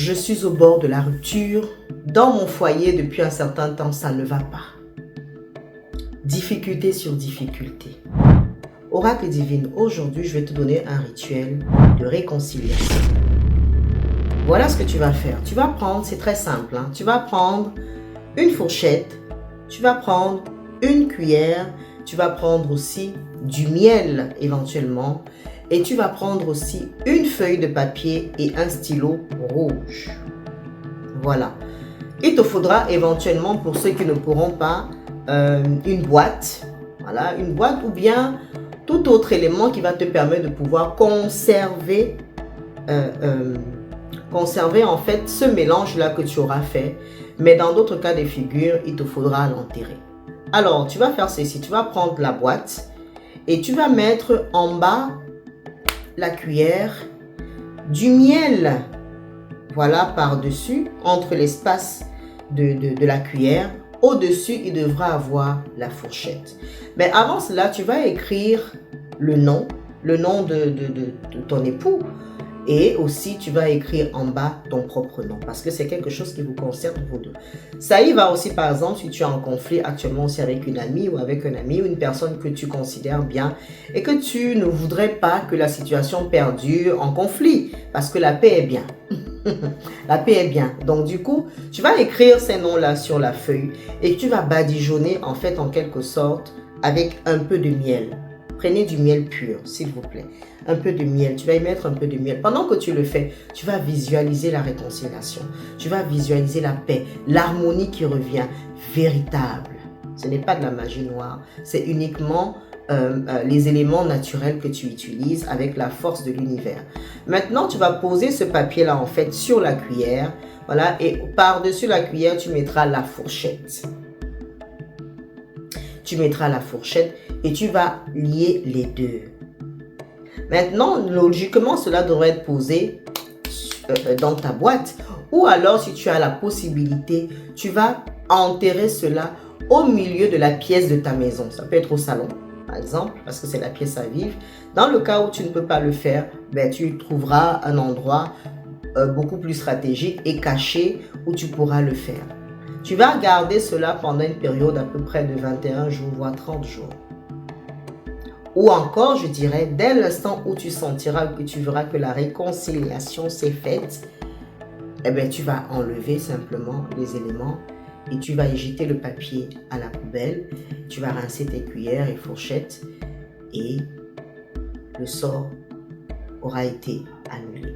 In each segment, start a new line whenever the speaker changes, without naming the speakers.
Je suis au bord de la rupture. Dans mon foyer, depuis un certain temps, ça ne va pas. Difficulté sur difficulté. Oracle divine, aujourd'hui, je vais te donner un rituel de réconciliation. Voilà ce que tu vas faire. Tu vas prendre, c'est très simple, hein, tu vas prendre une fourchette, tu vas prendre une cuillère, tu vas prendre aussi du miel éventuellement et tu vas prendre aussi une feuille de papier et un stylo rouge. Voilà. Il te faudra éventuellement, pour ceux qui ne pourront pas, une boîte. Voilà, une boîte ou bien tout autre élément qui va te permettre de pouvoir conserver en fait ce mélange-là que tu auras fait. Mais dans d'autres cas de figure, il te faudra l'enterrer. Alors, tu vas faire ceci. Tu vas prendre la boîte et tu vas mettre en bas la cuillère du miel. Voilà, par-dessus, entre l'espace de la cuillère. Au-dessus, il devra avoir la fourchette. Mais avant cela, tu vas écrire le nom de ton époux. Et aussi, tu vas écrire en bas ton propre nom parce que c'est quelque chose qui vous concerne vous deux. Ça y va aussi, par exemple, si tu es en conflit actuellement aussi avec une amie ou avec un ami ou une personne que tu considères bien et que tu ne voudrais pas que la situation perdure en conflit parce que la paix est bien. La paix est bien. Donc, du coup, tu vas écrire ces noms-là sur la feuille et tu vas badigeonner en fait en quelque sorte avec un peu de miel. Prenez du miel pur, s'il vous plaît. Un peu de miel, tu vas y mettre un peu de miel. Pendant que tu le fais, tu vas visualiser la réconciliation. Tu vas visualiser la paix, l'harmonie qui revient véritable. Ce n'est pas de la magie noire, c'est uniquement les éléments naturels que tu utilises avec la force de l'univers. Maintenant, tu vas poser ce papier-là en fait sur la cuillère. Voilà, et par-dessus la cuillère, tu mettras la fourchette. Tu mettras la fourchette et tu vas lier les deux. Maintenant, logiquement, cela devrait être posé dans ta boîte. Ou alors, si tu as la possibilité, tu vas enterrer cela au milieu de la pièce de ta maison. Ça peut être au salon, par exemple, parce que c'est la pièce à vivre. Dans le cas où tu ne peux pas le faire, ben, tu trouveras un endroit beaucoup plus stratégique et caché où tu pourras le faire. Tu vas garder cela pendant une période à peu près de 21 jours, voire 30 jours. Ou encore, je dirais, dès l'instant où tu sentiras que tu verras que la réconciliation s'est faite, eh bien, tu vas enlever simplement les éléments et tu vas y jeter le papier à la poubelle. Tu vas rincer tes cuillères et fourchettes et le sort aura été annulé.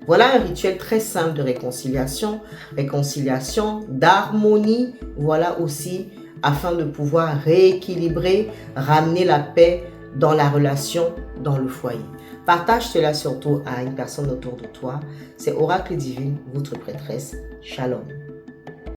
Voilà un rituel très simple de réconciliation, d'harmonie, voilà aussi afin de pouvoir rééquilibrer, ramener la paix dans la relation, dans le foyer. Partage cela surtout à une personne autour de toi. C'est Oracle Divine, votre prêtresse. Shalom.